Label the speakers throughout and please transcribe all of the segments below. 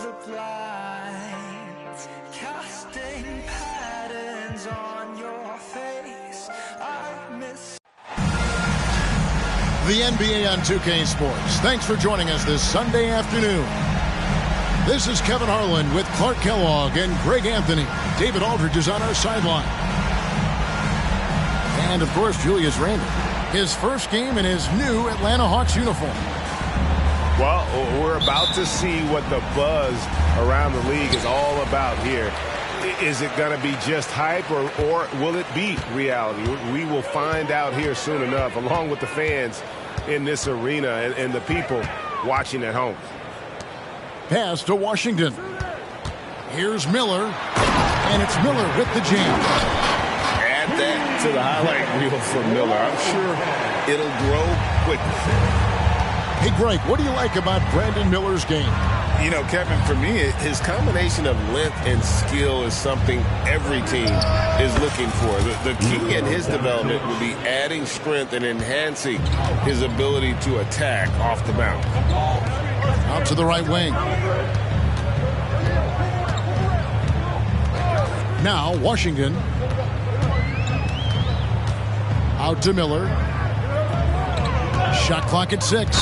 Speaker 1: the blind, casting patterns on your face. I miss
Speaker 2: The NBA on 2K Sports. Thanks for joining us this Sunday afternoon. This is Kevin Harlan with Clark Kellogg and Greg Anthony. David Aldridge is on our sideline. And, of course, Julius Randle. His first game in his new Atlanta Hawks uniform.
Speaker 3: Well, we're about to see what the buzz around the league is all about here. Is it going to be just hype or will it be reality? We will find out here soon enough, along with the fans in this arena and the people watching at home.
Speaker 2: Pass to Washington. Here's Miller. And it's Miller with the jam.
Speaker 3: Add that to the highlight reel for Miller. I'm sure it'll grow quickly.
Speaker 2: Hey, Greg, what do you like about Brandon Miller's game?
Speaker 3: You know, Kevin, for me, his combination of length and skill is something every team is looking for. The key in his development will be adding strength and enhancing his ability to attack off the bounce.
Speaker 2: Out to the right wing. Now, Washington. Out to Miller. Shot clock at 6.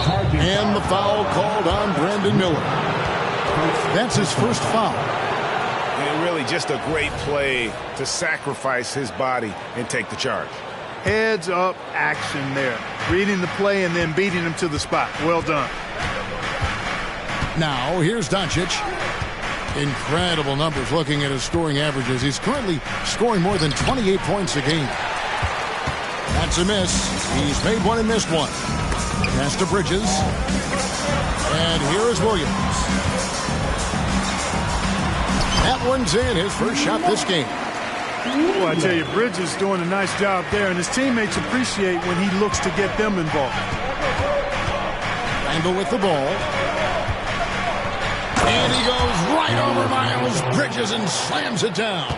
Speaker 2: And the foul called on Brandon Miller. That's his first foul.
Speaker 3: And really just a great play to sacrifice his body and take the charge.
Speaker 4: Heads up action there. Reading the play and then beating him to the spot. Well done.
Speaker 2: Now, here's Doncic. Incredible numbers looking at his scoring averages. He's currently scoring more than 28 points a game. That's a miss. He's made one and missed one. Pass to Bridges. And here is Williams. That one's in, his first shot this game.
Speaker 4: Well, I tell you, Bridges doing a nice job there, and his teammates appreciate when he looks to get them involved.
Speaker 2: Randle with the ball. And he goes right over Miles Bridges and slams it down.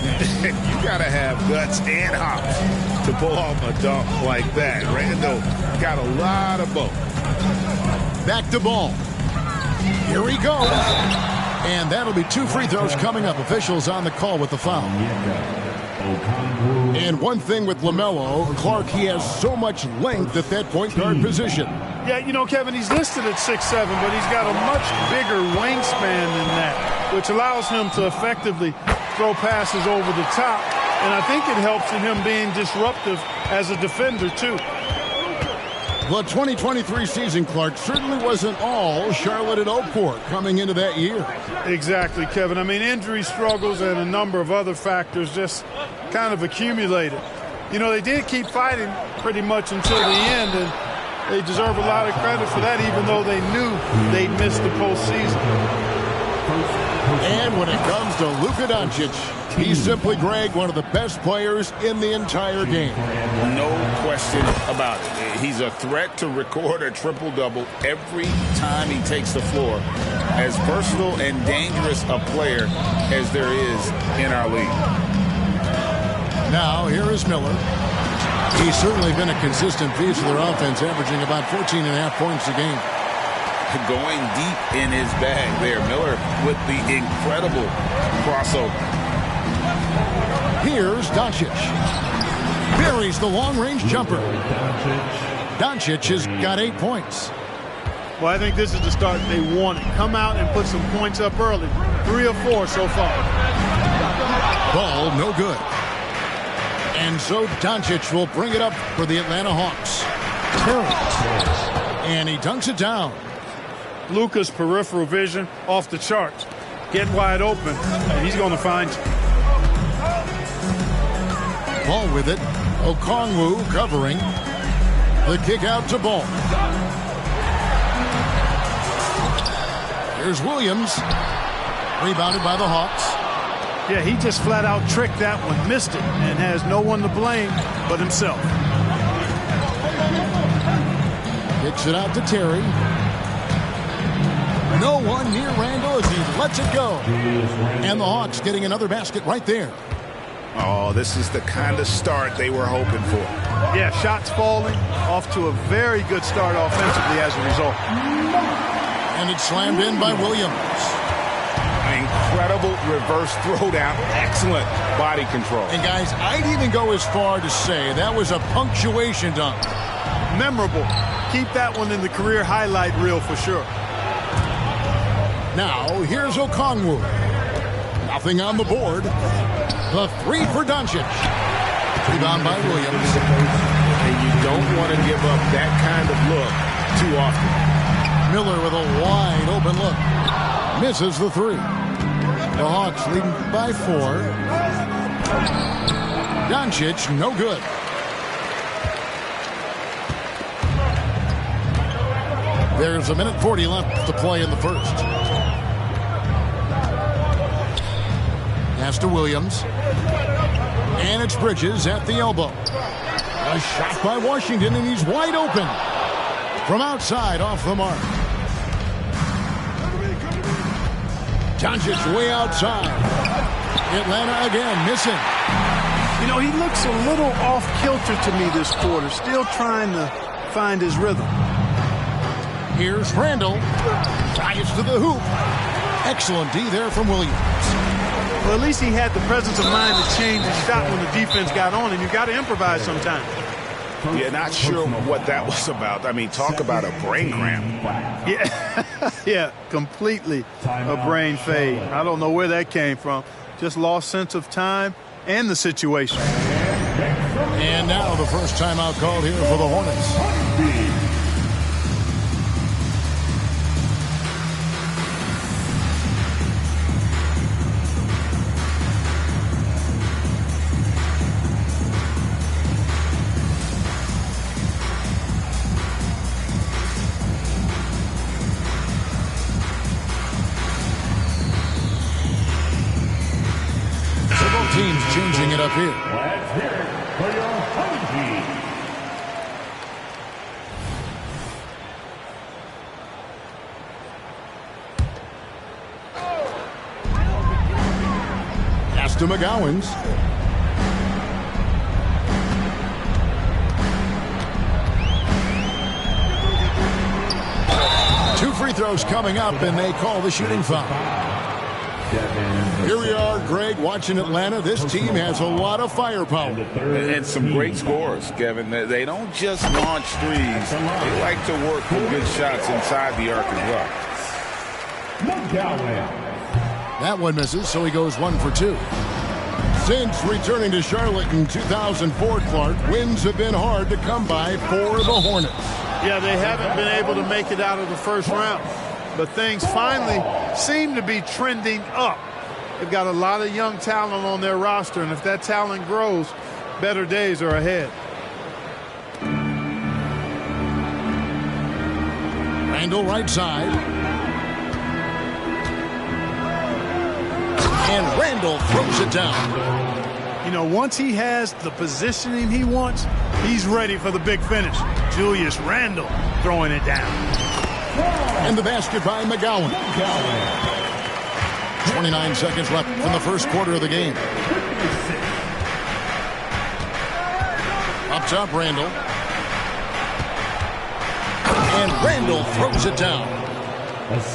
Speaker 3: You got to have guts and hops to pull off a dunk like that. Randle got a lot of both.
Speaker 2: Back to ball. Here he goes. And that'll be 2 free throws coming up. Officials on the call with the foul. And one thing with LaMelo, Clark, he has so much length at that point guard position.
Speaker 4: Yeah, you know, Kevin, he's listed at 6'7", but he's got a much bigger wingspan than that, which allows him to effectively throw passes over the top. And I think it helps in him being disruptive as a defender, too.
Speaker 2: The 2023 season, Clark, certainly wasn't all Charlotte and Oakport coming into that year.
Speaker 4: Exactly, Kevin. I mean, injury struggles and a number of other factors just kind of accumulated. You know, they did keep fighting pretty much until the end, and they deserve a lot of credit for that, even though they knew they'd missed the postseason.
Speaker 2: And when it comes to Luka Doncic, he's simply, Greg, one of the best players in the entire game.
Speaker 3: No question about it. He's a threat to record a triple-double every time he takes the floor. As versatile and dangerous a player as there is in our league.
Speaker 2: Now, here is Miller. He's certainly been a consistent piece of their offense, averaging about 14.5 points a game.
Speaker 3: Going deep in his bag there. Miller with the incredible crossover.
Speaker 2: Here's Doncic. Buries the long-range jumper. Doncic has got 8 points.
Speaker 4: Well, I think this is the start they wanted. Come out and put some points up early. 3 or 4 so far.
Speaker 2: Ball no good. And so Doncic will bring it up for the Atlanta Hawks. And he dunks it down.
Speaker 4: Luka's peripheral vision off the charts. Get wide open, and he's going to find you.
Speaker 2: Ball with it. Okongwu covering. The kick out to Ball. Here's Williams. Rebounded by the Hawks.
Speaker 4: Yeah, he just flat out tricked that one, missed it, and has no one to blame but himself.
Speaker 2: Kicks it out to Terry. No one near Randle as he lets it go. And the Hawks getting another basket right there.
Speaker 3: Oh, this is the kind of start they were hoping for.
Speaker 4: Yeah, shots falling, off to a very good start offensively as a result.
Speaker 2: And it's slammed in by Williams.
Speaker 3: Incredible reverse throwdown. Excellent body control.
Speaker 2: And guys, I'd even go as far to say that was a punctuation dunk.
Speaker 4: Memorable. Keep that one in the career highlight reel for sure.
Speaker 2: Now, here's Okongwu. Nothing on the board. The three for Doncic. Rebound by Williams.
Speaker 3: And you don't want to give up that kind of look too often.
Speaker 2: Miller with a wide open look. Misses the three. The Hawks leading by 4. Doncic, no good. There's 1:40 left to play in the first. Pass to Williams. And it's Bridges at the elbow. A shot by Washington, and he's wide open. From outside, off the mark. Doncic way outside. Atlanta again, missing.
Speaker 4: You know, he looks a little off-kilter to me this quarter. Still trying to find his rhythm.
Speaker 2: Here's Randall. Drives to the hoop. Excellent D there from Williams.
Speaker 4: Well, at least he had the presence of mind to change his shot when the defense got on him. You got to improvise sometimes.
Speaker 3: Yeah, not sure what that was about. I mean, talk about a brain cramp.
Speaker 4: Yeah, yeah, completely a brain fade. I don't know where that came from. Just lost sense of time and the situation.
Speaker 2: And now the first timeout called here for the Hornets. Teams changing it up here.
Speaker 5: Let's hear it for your home team.
Speaker 2: Pass to McGowens. Two free throws coming up, and they call the shooting foul. Here we are, Greg, watching Atlanta. This team has a lot of firepower.
Speaker 3: And some great scores, Kevin. They don't just launch threes. They like to work with good shots inside the arc as well.
Speaker 2: That one misses, so he goes 1 for 2. Since returning to Charlotte in 2004, Clark, wins have been hard to come by for the Hornets.
Speaker 4: Yeah, they haven't been able to make it out of the first round. But things finally seem to be trending up. They've got a lot of young talent on their roster, and if that talent grows, better days are ahead.
Speaker 2: Randall right side. And Randall throws it down.
Speaker 4: You know, once he has the positioning he wants, he's ready for the big finish. Julius Randle throwing it down.
Speaker 2: And the basket by McGowan. 29 seconds left from the first quarter of the game. Up top, Randall. And Randall throws it down.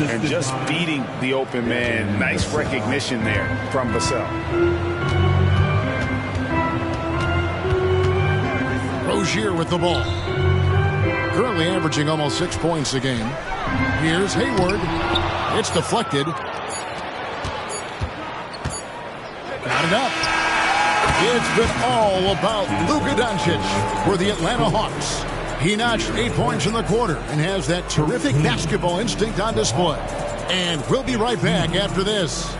Speaker 3: And just beating the open man. Nice recognition there from Vassell.
Speaker 2: Rozier with the ball. Currently averaging almost 6 points a game. Here's Hayward. It's deflected. Got it up. It's been all about Luka Doncic for the Atlanta Hawks. He notched 8 points in the quarter and has that terrific basketball instinct on display. And we'll be right back after this.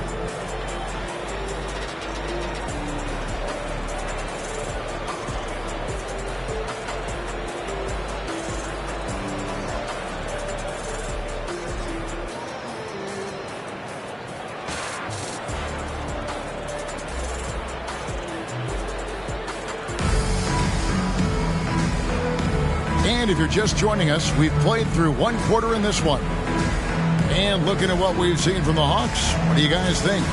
Speaker 2: And if you're just joining us, we've played through one quarter in this one. And looking at what we've seen from the Hawks, what do you guys think?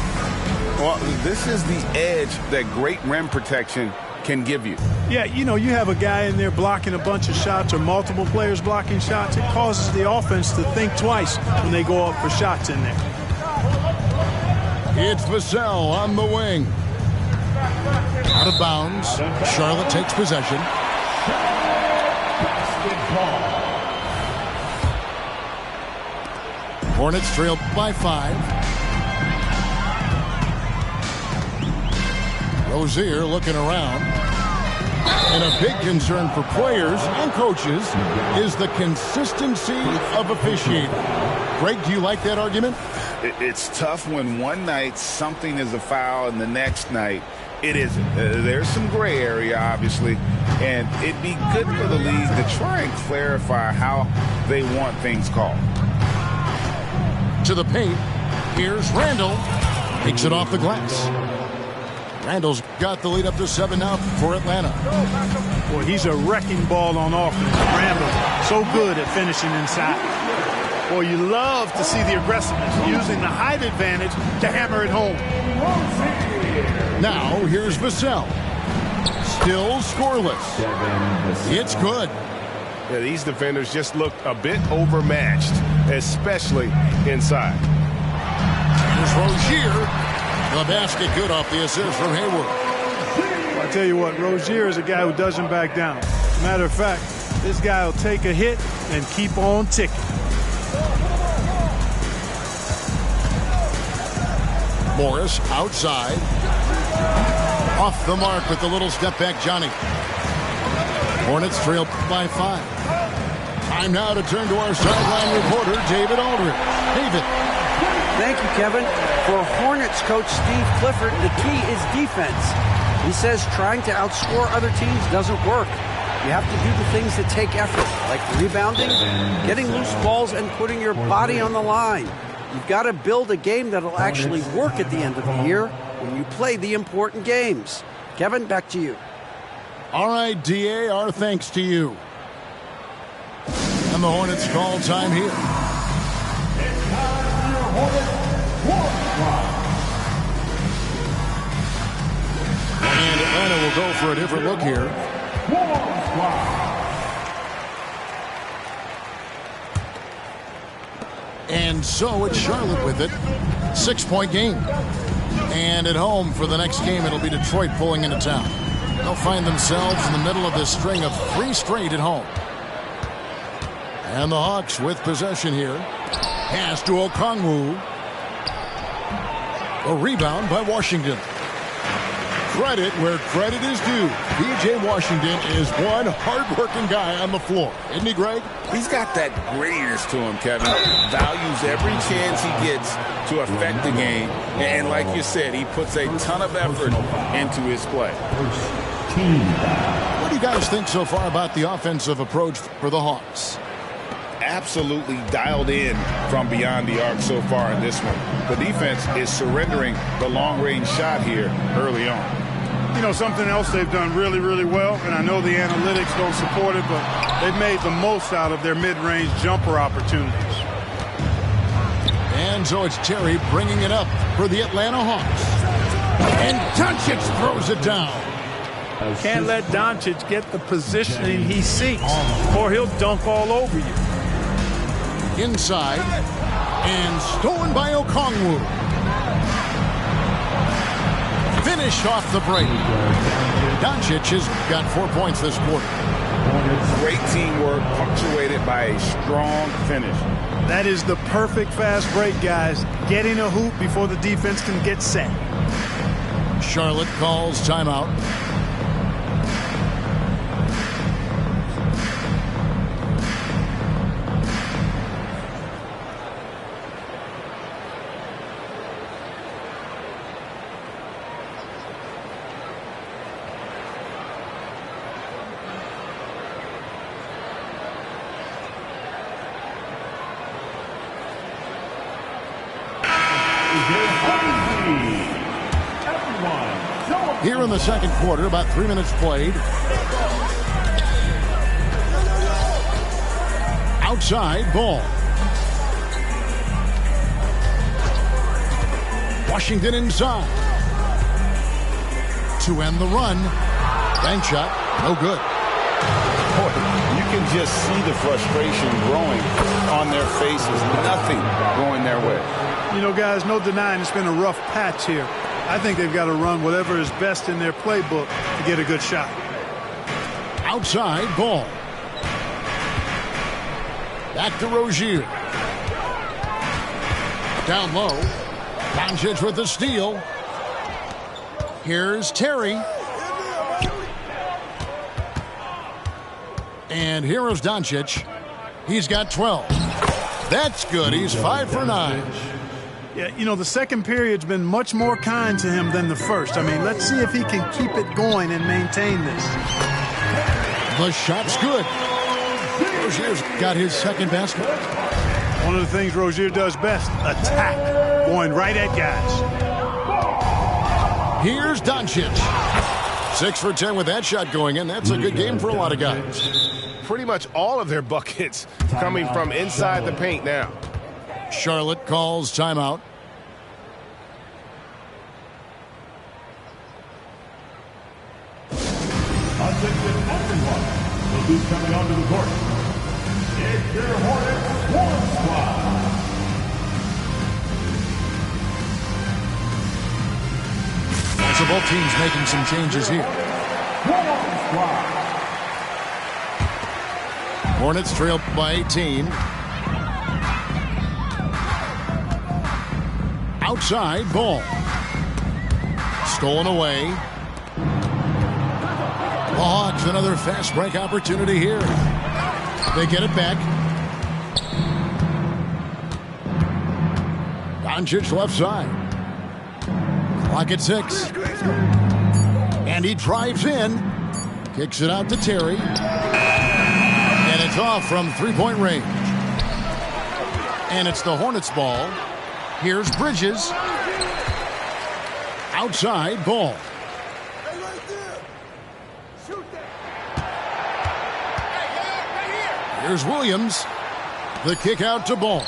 Speaker 3: Well, this is the edge that great rim protection can give you.
Speaker 4: Yeah, you know, you have a guy in there blocking a bunch of shots or multiple players blocking shots. It causes the offense to think twice when they go up for shots in there.
Speaker 2: It's Vassell on the wing. Out of bounds. Charlotte takes possession. Hornets trail by 5. Rozier looking around. And a big concern for players and coaches is the consistency of officiating. Greg, do you like that argument?
Speaker 6: It's tough when one night something is a foul and the next night it isn't. There's some gray area, obviously, and it'd be good for the league to try and clarify how they want things called.
Speaker 2: To the paint. Here's Randall. Takes it off the glass. Randall's got the lead up to 7 now for Atlanta.
Speaker 4: Boy, he's a wrecking ball on offense. Randall, so good at finishing inside. Boy, you love to see the aggressiveness, using the height advantage to hammer it home.
Speaker 2: Now, here's Vassell. Still scoreless. It's good.
Speaker 3: Yeah, these defenders just look a bit overmatched, especially inside.
Speaker 2: Here's Rozier. The basket good off the assist from Hayward.
Speaker 4: Well, I tell you what, Rozier is a guy who doesn't back down. As a matter of fact, this guy will take a hit and keep on ticking.
Speaker 2: Morris outside. Off the mark with the little step back, Johnny. Hornets trail by 5. Time now to turn to our sideline reporter, David Aldridge. David.
Speaker 7: Thank you, Kevin. For Hornets coach Steve Clifford, the key is defense. He says trying to outscore other teams doesn't work. You have to do the things that take effort, like rebounding, getting loose balls, and putting your body on the line. You've got to build a game that'll actually work at the end of the year when you play the important games. Kevin, back to you.
Speaker 2: All right, DA, our thanks to you. And the Hornets call time here. And Atlanta will go for a different look here. And so it's Charlotte with it. 6-point game. And at home for the next game, it'll be Detroit pulling into town. They'll find themselves in the middle of this string of 3 straight at home. And the Hawks with possession here. Pass to Okongwu. A rebound by Washington. Credit where credit is due. P.J. Washington is one hard-working guy on the floor. Isn't he, Greg?
Speaker 6: He's got that grittiness to him, Kevin. Values every chance he gets to affect the game. And like you said, he puts a ton of effort into his play.
Speaker 2: What do you guys think so far about the offensive approach for the Hawks?
Speaker 6: Absolutely dialed in from beyond the arc so far in this one. The defense is surrendering the long-range shot here early on.
Speaker 4: You know, something else they've done really, really well, and I know the analytics don't support it, but they've made the most out of their mid-range jumper opportunities.
Speaker 2: And so it's Terry bringing it up for the Atlanta Hawks. And Doncic throws it down.
Speaker 4: Can't let Doncic get the positioning he seeks, or he'll dunk all over you.
Speaker 2: Inside, and stolen by Okongwu. Finish off the break. Doncic has got 4 points this quarter.
Speaker 6: Great teamwork punctuated by a strong finish.
Speaker 4: That is the perfect fast break, guys. Getting a hoop before the defense can get set.
Speaker 2: Charlotte calls timeout. Here in the second quarter, about 3 minutes played. Outside ball. Washington inside. To end the run. Bank shot, no good.
Speaker 6: Boy, you can just see the frustration growing on their faces. Nothing going their way.
Speaker 4: You know, guys, no denying it's been a rough patch here. I think they've got to run whatever is best in their playbook to get a good shot.
Speaker 2: Outside ball. Back to Rozier. Down low. Doncic with the steal. Here's Terry. And here is Doncic. He's got 12. That's good. He's 5 for 9.
Speaker 4: Yeah, you know, the second period's been much more kind to him than the first. I mean, let's see if he can keep it going and maintain this.
Speaker 2: The shot's good. Rozier's got his second basket.
Speaker 4: One of the things Rozier does best, attack, going right at guys.
Speaker 2: Here's Doncic. 6 for 10 with that shot going in. That's a good game for a lot of guys.
Speaker 3: Pretty much all of their buckets coming from inside the paint now.
Speaker 2: Charlotte calls timeout.
Speaker 5: Attention everyone. Will be coming onto the court. It's your Hornets Warm Squad.
Speaker 2: So both teams making some changes here.
Speaker 5: Warm Squad.
Speaker 2: Hornets trail by 18. Outside ball. Stolen away. The Hawks, another fast break opportunity here. They get it back. Doncic left side. Clock at 6. And he drives in. Kicks it out to Terry. And it's off from three-point range. And it's the Hornets ball. Here's Bridges. Outside ball. Here's Williams. The kick out to Ball.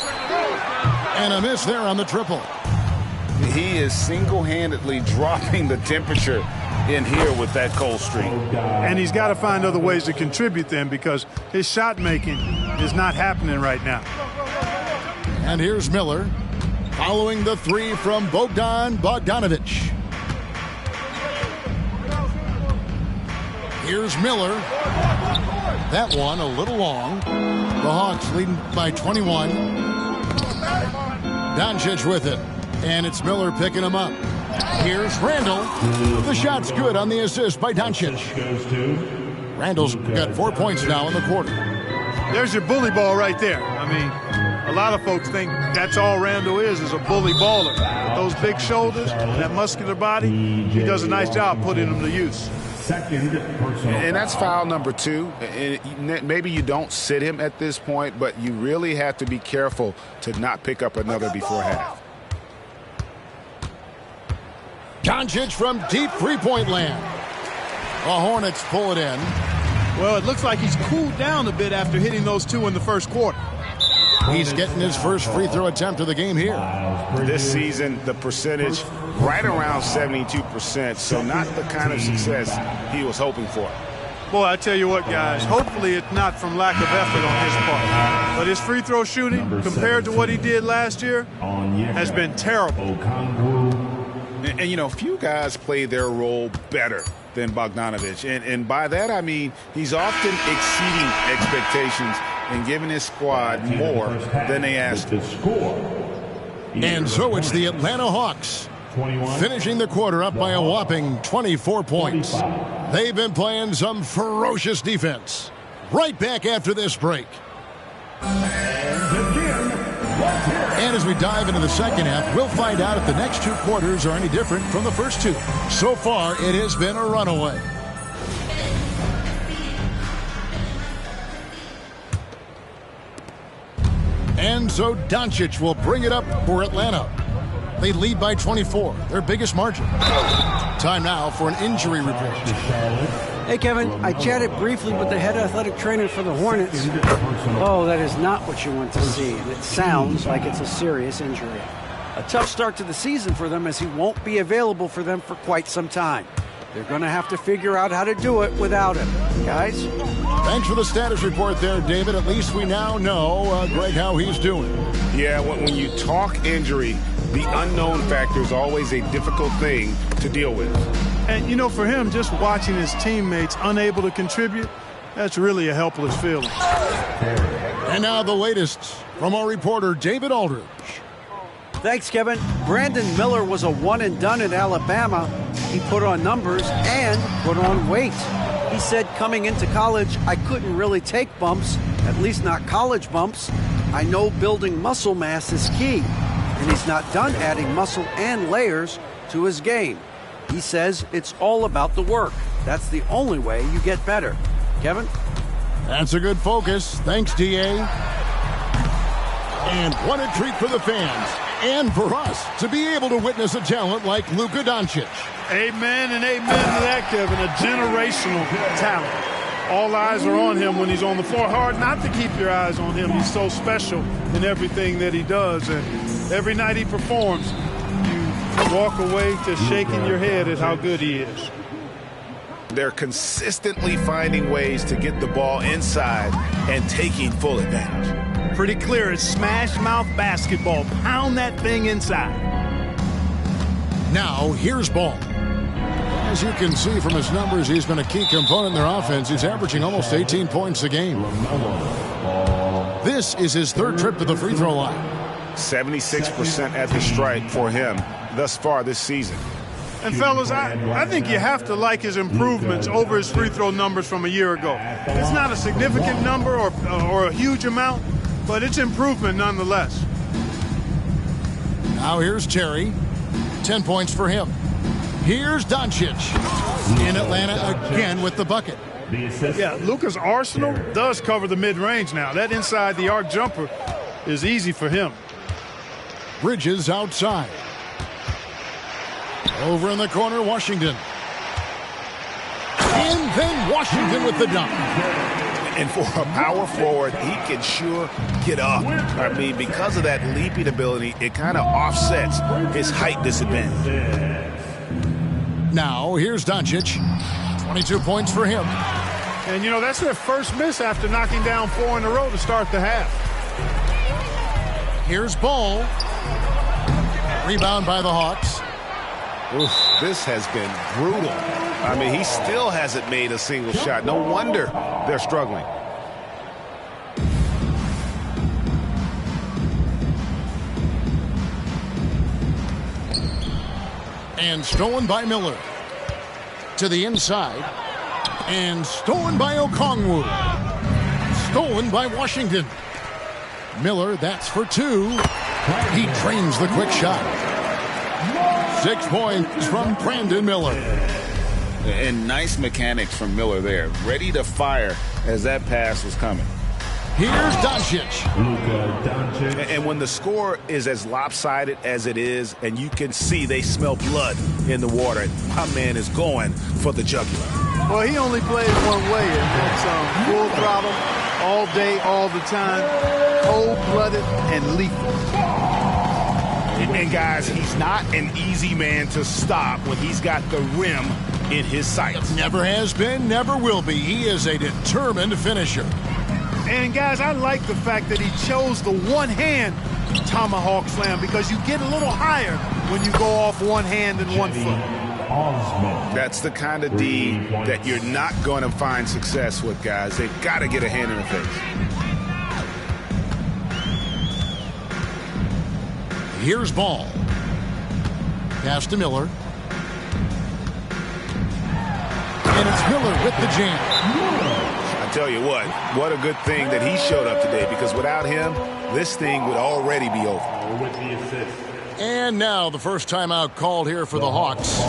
Speaker 2: And a miss there on the triple.
Speaker 6: He is single-handedly dropping the temperature in here with that cold streak.
Speaker 4: And he's got to find other ways to contribute then, because his shot making is not happening right now.
Speaker 2: And here's Miller. Following the three from Bogdanovic. Here's Miller. That one a little long. The Hawks leading by 21. Doncic with it. And it's Miller picking him up. Here's Randall. The shot's good on the assist by Doncic. Randall's got 4 points now in the quarter.
Speaker 4: There's your bully ball right there. I mean, a lot of folks think that's all Randall is a bully baller. With those big shoulders, that muscular body, he does a nice job putting them to use.
Speaker 6: And that's foul number 2. And maybe you don't sit him at this point, but you really have to be careful to not pick up another before half.
Speaker 2: Doncic from deep three-point land. The Hornets pull it in.
Speaker 4: Well, it looks like he's cooled down a bit after hitting those 2 in the first quarter.
Speaker 2: He's getting his first free throw attempt of the game here.
Speaker 3: This season, the percentage right around 72%, so not the kind of success he was hoping for.
Speaker 4: Boy, I tell you what, guys, hopefully it's not from lack of effort on his part. But his free throw shooting, compared to what he did last year, has been terrible.
Speaker 6: And you know, few guys play their role better than Bogdanovic. And by that, I mean he's often exceeding expectations and giving his squad more than they asked for.
Speaker 2: And so it's the Atlanta Hawks finishing the quarter up by a whopping 24 points. They've been playing some ferocious defense. Right back after this break. And as we dive into the second half, we'll find out if the next 2 quarters are any different from the first 2. So far, it has been a runaway. And so Doncic will bring it up for Atlanta. They lead by 24, their biggest margin. Time now for an injury report.
Speaker 7: Hey, Kevin, I chatted briefly with the head athletic trainer for the Hornets. Oh, that is not what you want to see, and it sounds like it's a serious injury. A tough start to the season for them, as he won't be available for them for quite some time. They're going to have to figure out how to do it without him. Guys?
Speaker 2: Thanks for the status report there, David. At least we now know, Greg, how he's doing.
Speaker 3: Yeah, when you talk injury, the unknown factor is always a difficult thing to deal with.
Speaker 4: And, you know, for him, just watching his teammates unable to contribute, that's really a helpless feeling.
Speaker 2: And now the latest from our reporter, David Aldridge.
Speaker 7: Thanks, Kevin. Brandon Miller was a one-and-done in Alabama. He put on numbers and put on weight. He said coming into college, I couldn't really take bumps, at least not college bumps. I know building muscle mass is key, and he's not done adding muscle and layers to his game. He says it's all about the work. That's the only way you get better. Kevin?
Speaker 2: That's a good focus. Thanks, D.A. And what a treat for the fans and for us to be able to witness a talent like Luka Doncic.
Speaker 4: Amen and amen to that, Kevin. A generational talent. All eyes are on him when he's on the floor. Hard not to keep your eyes on him. He's so special in everything that he does. And every night he performs, you walk away just shaking your head at how good he is.
Speaker 3: They're consistently finding ways to get the ball inside and taking full advantage.
Speaker 4: Pretty clear. It's smash mouth basketball. Pound that thing inside.
Speaker 2: Now, here's Ball. As you can see from his numbers, he's been a key component in their offense. He's averaging almost 18 points a game. This is his third trip to the free throw line.
Speaker 3: 76% at the stripe for him thus far this season.
Speaker 4: And, fellas, I think you have to like his improvements over his free throw numbers from a year ago. It's not a significant number or a huge amount, but it's improvement nonetheless.
Speaker 2: Now here's Terry. 10 points for him. Here's Doncic in Atlanta again with the bucket.
Speaker 4: Yeah, Luka's arsenal does cover the mid-range now. That inside-the-arc jumper is easy for him.
Speaker 2: Bridges outside. Over in the corner, Washington. And then Washington with the dunk.
Speaker 3: And for a power forward, he can sure get up. I mean, because of that leaping ability, it kind of offsets his height disadvantage.
Speaker 2: Now, here's Doncic. 22 points for him.
Speaker 4: And, you know, that's their first miss after knocking down 4 in a row to start the half.
Speaker 2: Here's Ball. Rebound by the Hawks.
Speaker 3: Oof, this has been brutal. I mean, he still hasn't made a single shot. No wonder they're struggling.
Speaker 2: And stolen by Miller. To the inside. And stolen by Okongwu. Stolen by Washington. Miller, that's for 2. He drains the quick shot. 6 points from Brandon Miller.
Speaker 6: And nice mechanics from Miller there. Ready to fire as that pass was coming.
Speaker 2: Here's Doncic.
Speaker 3: And when the score is as lopsided as it is, and you can see they smell blood in the water, my man is going for the jugular.
Speaker 4: Well, he only plays one way, and that's full throttle, all day, all the time, cold-blooded and lethal.
Speaker 3: And guys, he's not an easy man to stop when he's got the rim in his sights.
Speaker 2: Never has been, never will be. He is a determined finisher.
Speaker 4: And guys, I like the fact that he chose the one-hand tomahawk slam, because you get a little higher when you go off one hand and 1 foot.
Speaker 3: That's the kind of D that you're not going to find success with, guys. They've got to get a hand in the face.
Speaker 2: Here's Ball. Pass to Miller. And it's Miller with the jam.
Speaker 3: I tell you what a good thing that he showed up today, because without him, this thing would already be over.
Speaker 2: And now the first timeout called here for the Hawks.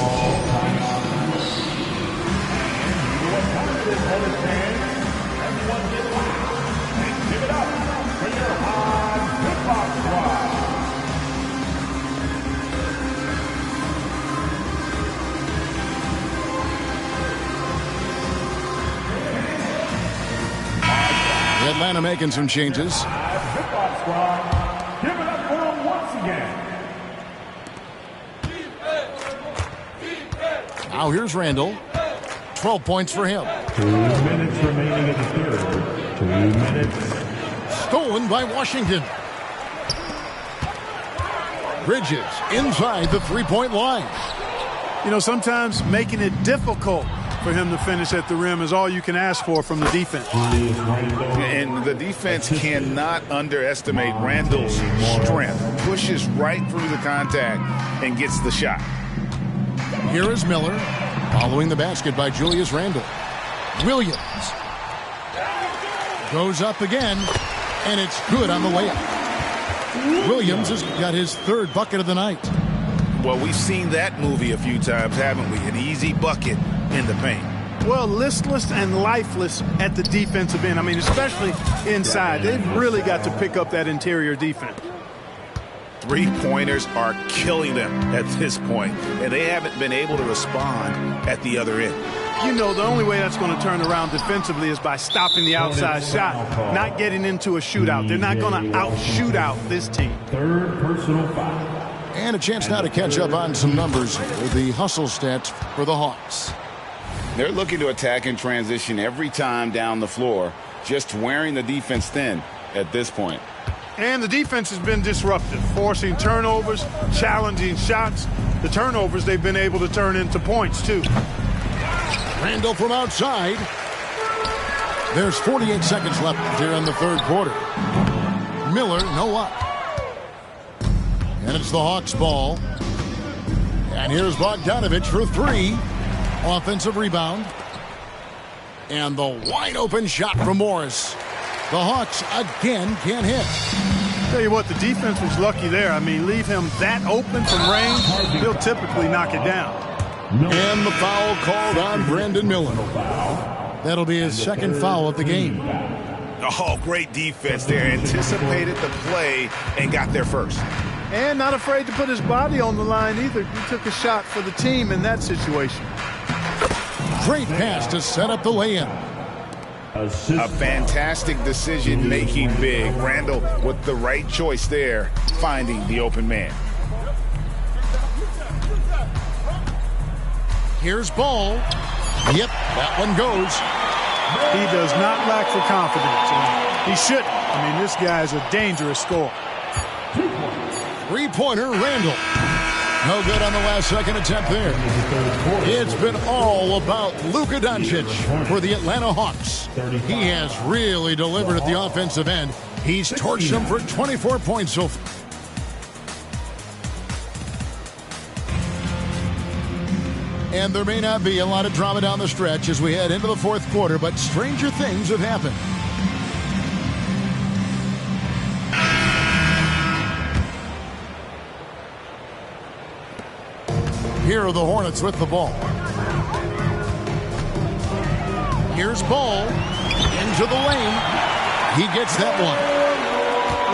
Speaker 2: Atlanta making some changes.
Speaker 5: Give it up for him once again.
Speaker 2: Now here's Randall. 12 points for him.
Speaker 5: 2 minutes remaining in the third. 2 minutes.
Speaker 2: Stolen by Washington. Bridges inside the three-point line.
Speaker 4: You know, sometimes making it difficult for him to finish at the rim is all you can ask for from the defense.
Speaker 6: And the defense cannot underestimate Randall's strength. Pushes right through the contact and gets the shot.
Speaker 2: Here is Miller, following the basket by Julius Randle. Williams goes up again, and it's good on the layup. Williams has got his third bucket of the night.
Speaker 6: Well, we've seen that movie a few times, haven't we? An easy bucket in the paint.
Speaker 4: Well, listless and lifeless at the defensive end. I mean, especially inside. They've really got to pick up that interior defense.
Speaker 6: Three-pointers are killing them at this point, and they haven't been able to respond at the other end.
Speaker 4: You know, the only way that's going to turn around defensively is by stopping the outside shot, not getting into a shootout. They're not going to out-shoot out this team.
Speaker 5: Third personal foul.
Speaker 2: And a chance now to catch up on some numbers with the hustle stats for the Hawks.
Speaker 6: They're looking to attack in transition every time down the floor, just wearing the defense thin at this point.
Speaker 4: And the defense has been disruptive, forcing turnovers, challenging shots. The turnovers they've been able to turn into points, too.
Speaker 2: Randall from outside. There's 48 seconds left here in the third quarter. Miller, no up. And it's the Hawks' ball. And here's Bogdanovich for three. Offensive rebound. And the wide-open shot from Morris. The Hawks again can't hit.
Speaker 4: Tell you what, the defense was lucky there. I mean, leave him that open from range, he'll typically knock it down.
Speaker 2: And the foul called on Brandon Miller. That'll be his second foul of the game.
Speaker 6: Oh, great defense there. Anticipated the play and got there first.
Speaker 4: And not afraid to put his body on the line either. He took a shot for the team in that situation.
Speaker 2: Great pass to set up the lay-in.
Speaker 6: A fantastic decision-making big. Randall with the right choice there, finding the open man.
Speaker 2: Here's Ball. Yep, that one goes.
Speaker 4: He does not lack for confidence. He shouldn't. I mean, this guy is a dangerous scorer.
Speaker 2: Three-pointer, Randall. No good on the last second attempt there. It's been all about Luka Doncic for the Atlanta Hawks. He has really delivered at the offensive end. He's torched them for 24 points so far. And there may not be a lot of drama down the stretch as we head into the fourth quarter, but stranger things have happened. Here are the Hornets with the ball. Here's Ball into the lane. He gets that one.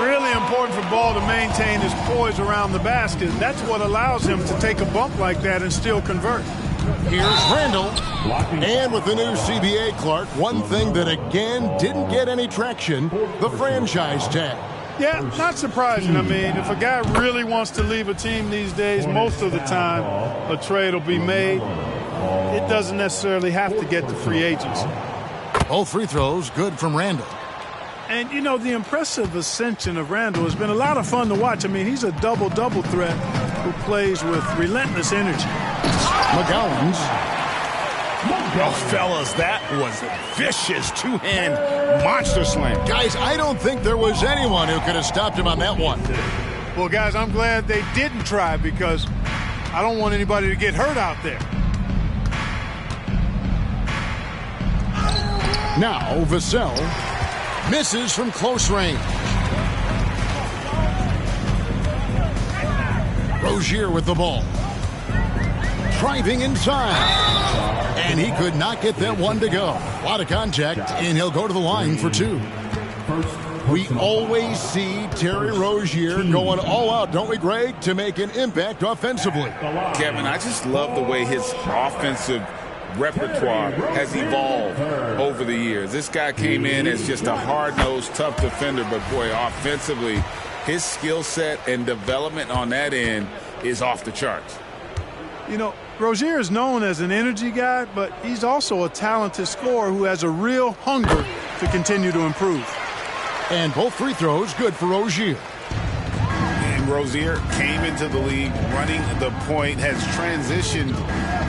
Speaker 4: Really important for Ball to maintain his poise around the basket. That's what allows him to take a bump like that and still convert.
Speaker 2: Here's Randall. And with the new CBA, Clark, one thing that again didn't get any traction, the franchise tag.
Speaker 4: Yeah, not surprising. I mean, if a guy really wants to leave a team these days, most of the time a trade will be made. It doesn't necessarily have to get to free agency.
Speaker 2: Both free throws good from Randall.
Speaker 4: And, you know, the impressive ascension of Randall has been a lot of fun to watch. I mean, he's a double-double threat who plays with relentless energy.
Speaker 2: McGowan's.
Speaker 6: Oh, fellas, that was a vicious two-hand monster slam.
Speaker 2: Guys, I don't think there was anyone who could have stopped him on that one.
Speaker 4: Well, guys, I'm glad they didn't try because I don't want anybody to get hurt out there.
Speaker 2: Now, Vassell misses from close range. Rozier with the ball. Driving inside. And he could not get that one to go. A lot of contact, and he'll go to the line for two. We always see Terry Rozier going all out, don't we, Greg, to make an impact offensively.
Speaker 6: Kevin, I just love the way his offensive repertoire has evolved over the years. This guy came in as just a hard-nosed, tough defender, but boy, offensively, his skill set and development on that end is off the charts.
Speaker 4: You know, Rozier is known as an energy guy, but he's also a talented scorer who has a real hunger to continue to improve.
Speaker 2: And both free throws good for Rozier.
Speaker 6: And Rozier came into the league running the point, has transitioned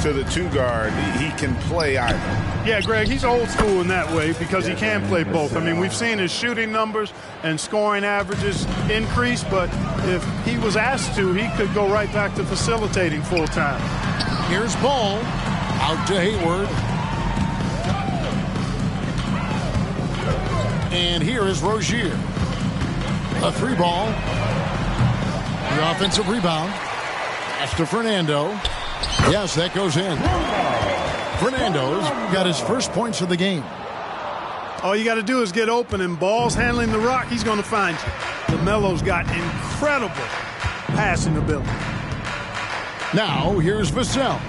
Speaker 6: to the two guard. He can play either.
Speaker 4: Yeah, Greg, he's old school in that way because he can play both. I mean, we've seen his shooting numbers and scoring averages increase, but if he was asked to, he could go right back to facilitating full time.
Speaker 2: Here's Ball out to Hayward. And here is Rozier. A three ball. The offensive rebound. That's to Fernando. Yes, that goes in. Fernando's got his first points of the game.
Speaker 4: All you got to do is get open, and Ball's handling the rock. He's going to find you. LaMelo's got incredible passing ability.
Speaker 2: Now, here's Vassell.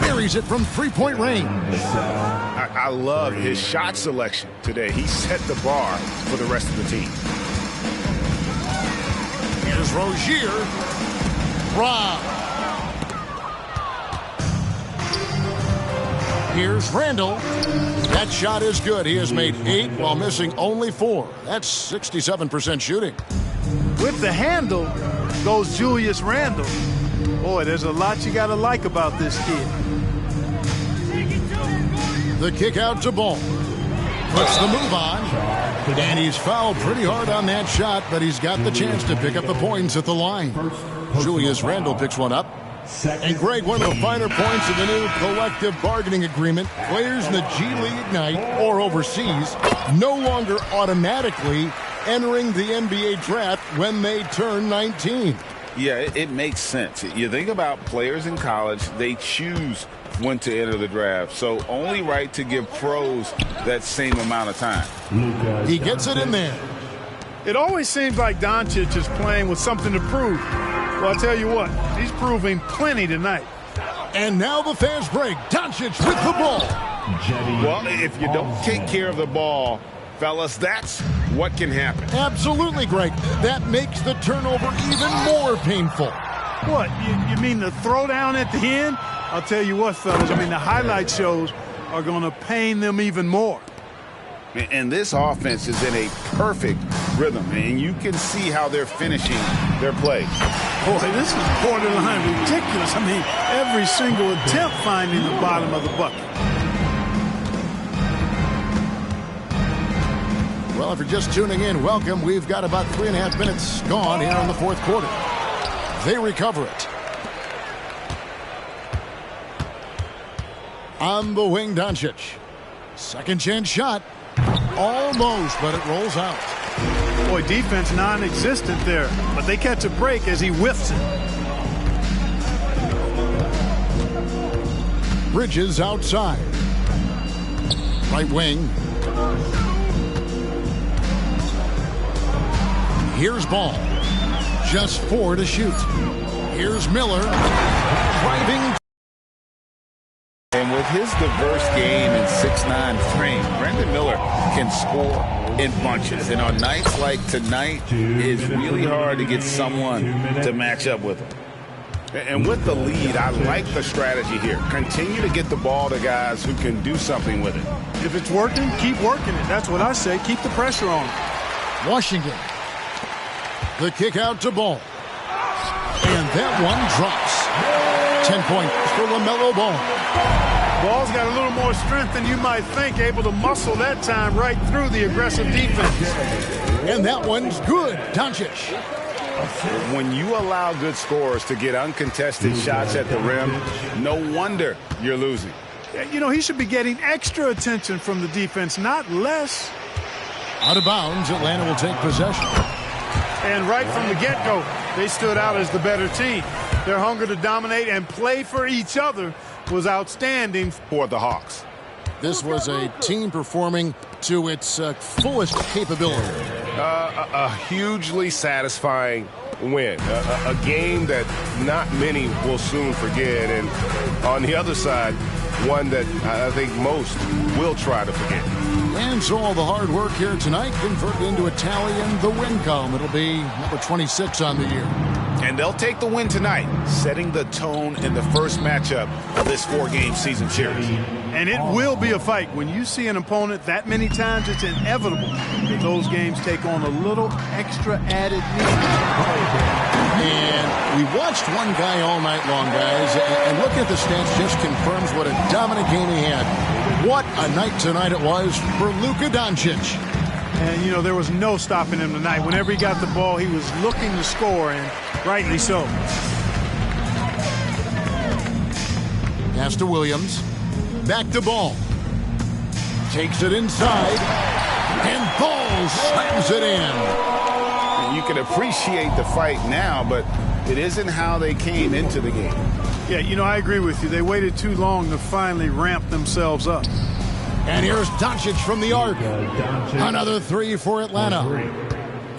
Speaker 2: Buries it from three-point range.
Speaker 3: I love his shot selection today. He set the bar for the rest of the team.
Speaker 2: Here's Rozier. Rob. Here's Randall. That shot is good. He has made 8 while missing only 4. That's 67% shooting.
Speaker 4: With the handle goes Julius Randle. Boy, there's a lot you got to like about this kid.
Speaker 2: The kick out to Ball. Puts the move on. And he's fouled pretty hard on that shot, but he's got the chance to pick up the points at the line. Julius Randle picks one up. And Greg, one of the finer points of the new collective bargaining agreement, players in the G League Ignite or overseas no longer automatically entering the NBA draft when they turn 19.
Speaker 6: Yeah, it makes sense. You think about players in college, they choose when to enter the draft. So only right to give pros that same amount of time.
Speaker 2: He gets it in there.
Speaker 4: It always seems like Doncic is playing with something to prove. Well, I'll tell you what, he's proving plenty tonight.
Speaker 2: And now the fast break. Doncic with the ball.
Speaker 3: Well, if you don't take care of the ball, fellas, that's what can happen.
Speaker 2: Absolutely, Greg. That makes the turnover even more painful.
Speaker 4: What, you mean the throwdown at the end? I'll tell you what, fellas, I mean, the highlight shows are going to pain them even more.
Speaker 6: And this offense is in a perfect rhythm, and you can see how they're finishing their play.
Speaker 4: Boy, this is borderline ridiculous. I mean, every single attempt finding the bottom of the bucket.
Speaker 2: Well, if you're just tuning in, welcome. We've got about 3.5 minutes gone here in the fourth quarter. They recover it. On the wing, Doncic. Second chance shot. Almost, but it rolls out.
Speaker 4: Boy, defense non-existent there, but they catch a break as he whiffs it.
Speaker 2: Bridges outside. Right wing. Here's Ball. Just 4 to shoot. Here's Miller. Driving.
Speaker 6: And with his diverse game and 6'9" frame, Brandon Miller can score in bunches. And on nights like tonight, it's really hard to get someone to match up with him.
Speaker 3: And with the lead, I like the strategy here. Continue to get the ball to guys who can do something with it.
Speaker 4: If it's working, keep working it. That's what I say. Keep the pressure on.
Speaker 2: Washington. The kick out to Ball. And that one drops. 10 points for LaMelo Ball.
Speaker 4: Ball's got a little more strength than you might think, able to muscle that time right through the aggressive defense.
Speaker 2: And that one's good. Doncic.
Speaker 3: When you allow good scorers to get uncontested shots at the rim, no wonder you're losing.
Speaker 4: You know, he should be getting extra attention from the defense, not less.
Speaker 2: Out of bounds, Atlanta will take possession.
Speaker 4: And right from the get-go, they stood out as the better team. Their hunger to dominate and play for each other was outstanding
Speaker 3: for the Hawks.
Speaker 2: This was a team performing to its fullest capability.
Speaker 3: A hugely satisfying win. A game that not many will soon forget. And on the other side, one that I think most will try to forget.
Speaker 2: And so all the hard work here tonight converted into a tally in the win column. It'll be number 26 on the year.
Speaker 6: And they'll take the win tonight, setting the tone in the first matchup of this 4-game season series.
Speaker 4: And it will be a fight. When you see an opponent that many times, it's inevitable that those games take on a little extra added need.
Speaker 2: And we watched one guy all night long, guys, and looking at the stats just confirms what a dominant game he had. What a night tonight it was for Luka Doncic.
Speaker 4: And, you know, there was no stopping him tonight. Whenever he got the ball, he was looking to score, and rightly so.
Speaker 2: Pass to Williams. Back to Ball. Takes it inside. And Ball slams it in.
Speaker 6: And you can appreciate the fight now, but it isn't how they came into the game.
Speaker 4: Yeah, you know, I agree with you. They waited too long to finally ramp themselves up.
Speaker 2: And here's Doncic from the arc. Another three for Atlanta.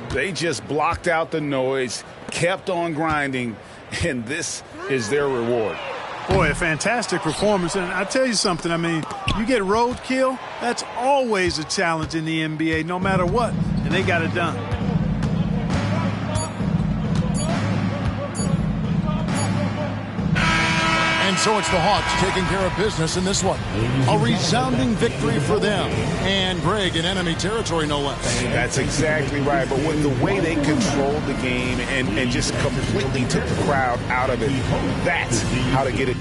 Speaker 6: They just blocked out the noise, kept on grinding, and this is their reward.
Speaker 4: Boy, a fantastic performance. And I tell you something, I mean, you get roadkill, that's always a challenge in the NBA, no matter what. And they got it done.
Speaker 2: And so it's the Hawks taking care of business in this one. A resounding victory for them. And Greg in enemy territory, no less.
Speaker 6: That's exactly right. But with the way they controlled the game and just completely took the crowd out of it, that's how to get it.